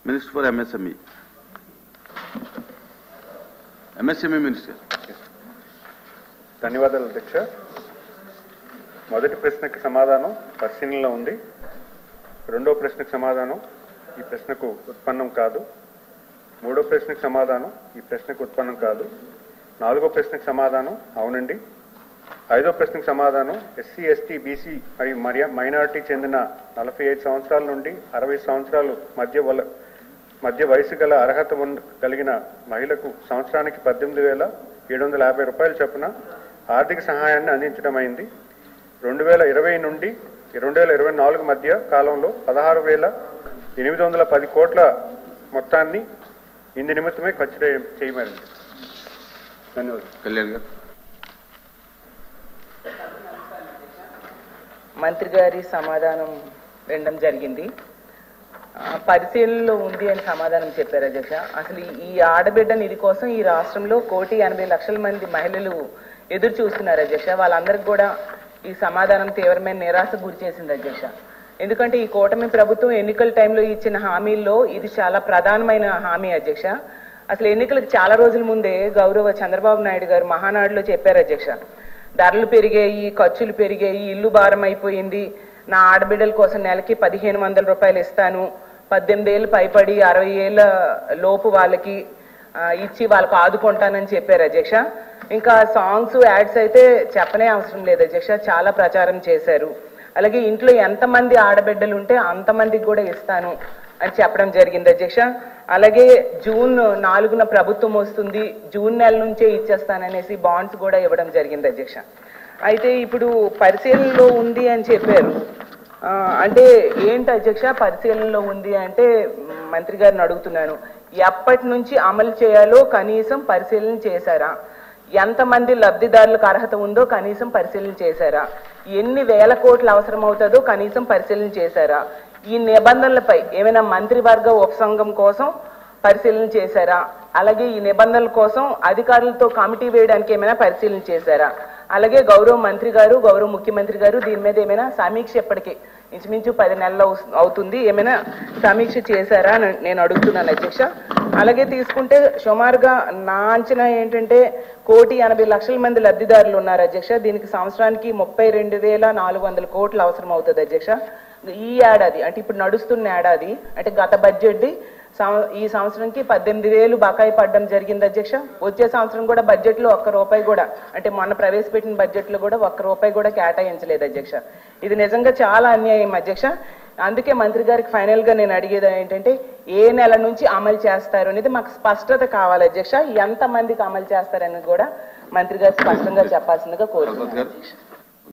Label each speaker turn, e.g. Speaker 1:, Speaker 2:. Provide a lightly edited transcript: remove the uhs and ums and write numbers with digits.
Speaker 1: Minister for MSME. MSME Minister.
Speaker 2: ధన్యవాదాలు అధ్యక్ష. మొదటి ప్రశ్నకి సమాధానం పరిశీలనలో ఉంది. రెండో ప్రశ్నకు సమాధానం ఈ ప్రశ్నకు ఉత్పన్నం కాదు. మూడో ప్రశ్నకు సమాధానం ఈ ప్రశ్నకు ఉత్పన్నం కాదు. నాలుగో ప్రశ్నకు సమాధానం అవునండి. ఐదో ప్రశ్నకు సమాధానం ఎస్సీ ఎస్టీ బీసీ మరియు మైనారిటీ చెందిన 45 సంవత్సరాల నుండి 60 సంవత్సరాల మధ్య వయసు గల అర్హత కలిగిన మహిళకు సంవత్సరానికి 18,750 రూపాయలు చొప్పున ఆర్థిక సహాయాన్ని అందించడమైంది. 2020 నుండి 2024 మధ్య కాలంలో 16,810 కోట్ల మొత్తాన్ని ఇందు నిమిత్తమే ఖర్చు చేయమని. ధన్యవాదాలు.
Speaker 1: కళ్యాణ్ గారు.
Speaker 3: మంత్రి గారి సమాధానం వినడం జరిగింది. పరిశీలనలో ఉంది అని సమాధానం చెప్పారు అధ్యక్ష. అసలు ఈ ఆడబిడ్డ నిధి కోసం ఈ రాష్ట్రంలో 1,80,00,000 మంది మహిళలు ఎదురు చూస్తున్నారు అధ్యక్ష. వాళ్ళందరికీ కూడా ఈ సమాధానం తీవ్రమైన నిరాశకు గురి చేసింది అధ్యక్ష. ఎందుకంటే ఈ కూటమి ప్రభుత్వం ఎన్నికల టైంలో ఇచ్చిన హామీల్లో ఇది చాలా ప్రధానమైన హామీ అధ్యక్ష. అసలు ఎన్నికలకు చాలా రోజుల ముందే గౌరవ చంద్రబాబు నాయుడు గారు మహానాడులో చెప్పారు అధ్యక్ష, ధరలు పెరిగాయి, ఖర్చులు పెరిగాయి, ఇల్లు భారం అయిపోయింది, నా ఆడబిడ్డల కోసం నెలకి 1,500 రూపాయలు ఇస్తాను, 18 ఏళ్ళు పైపడి 60 ఏళ్ళ లోపు వాళ్ళకి ఇచ్చి వాళ్ళకు ఆదుకుంటానని చెప్పారు అధ్యక్ష. ఇంకా సాంగ్స్ యాడ్స్ అయితే చెప్పనే అవసరం లేదు అధ్యక్ష, చాలా ప్రచారం చేశారు. అలాగే ఇంట్లో ఎంతమంది ఆడబిడ్డలు ఉంటే అంతమందికి కూడా ఇస్తాను అని చెప్పడం జరిగింది అధ్యక్ష. అలాగే జూన్ 4న ప్రభుత్వం వస్తుంది, జూన్ నెల నుంచే ఇచ్చేస్తాననేసి బాండ్స్ కూడా ఇవ్వడం జరిగింది అధ్యక్ష. అయితే ఇప్పుడు పరిశీలనలో ఉంది అని చెప్పారు. అంటే ఏంటి అధ్యక్ష పరిశీలనలో ఉంది అంటే, మంత్రి గారిని అడుగుతున్నాను, ఎప్పటి నుంచి అమలు చేయాలో కనీసం పరిశీలన చేశారా? ఎంతమంది లబ్ధిదారులకు అర్హత ఉందో కనీసం పరిశీలన చేశారా? ఎన్ని వేల కోట్లు అవసరం అవుతుందో కనీసం పరిశీలన చేశారా? ఈ నిబంధనలపై ఏమైనా మంత్రివర్గ ఉపసంఘం కోసం పరిశీలన చేశారా? అలాగే ఈ నిబంధనల కోసం అధికారులతో కమిటీ వేయడానికి ఏమైనా పరిశీలన చేశారా? అలాగే గౌరవ మంత్రి గారు, గౌరవ ముఖ్యమంత్రి గారు దీని మీద ఏమైనా సమీక్ష ఎప్పటికీ ఇంచుమించు 10 నెలలు అవుతుంది, ఏమైనా సమీక్ష చేశారా అని నేను అడుగుతున్నాను అధ్యక్ష. అలాగే తీసుకుంటే సుమారుగా నా అంచనా ఏంటంటే 1,80,00,000 మంది లబ్ధిదారులు ఉన్నారు అధ్యక్ష. దీనికి సంవత్సరానికి 32,400 కోట్లు అవసరం అవుతుంది అధ్యక్ష. ఈ ఏడాది అంటే ఇప్పుడు నడుస్తున్న ఏడాది అంటే గత బడ్జెట్ ఈ సంవత్సరంకి 18,000 బకాయి పడడం జరిగింది అధ్యక్ష. వచ్చే సంవత్సరం కూడా బడ్జెట్ లో ₹1 కూడా అంటే మొన్న ప్రవేశపెట్టిన బడ్జెట్ లో కూడా ₹1 కూడా కేటాయించలేదు అధ్యక్ష. ఇది నిజంగా చాలా అన్యాయం అధ్యక్ష. అందుకే మంత్రి గారికి ఫైనల్ గా నేను అడిగేది ఏంటంటే, ఏ నెల నుంచి అమలు చేస్తారు అనేది మాకు స్పష్టత కావాలి అధ్యక్ష. ఎంత మందికి అమలు చేస్తారని కూడా మంత్రి గారు స్పష్టంగా చెప్పాల్సిందిగా కోరుతున్నాను అధ్యక్ష.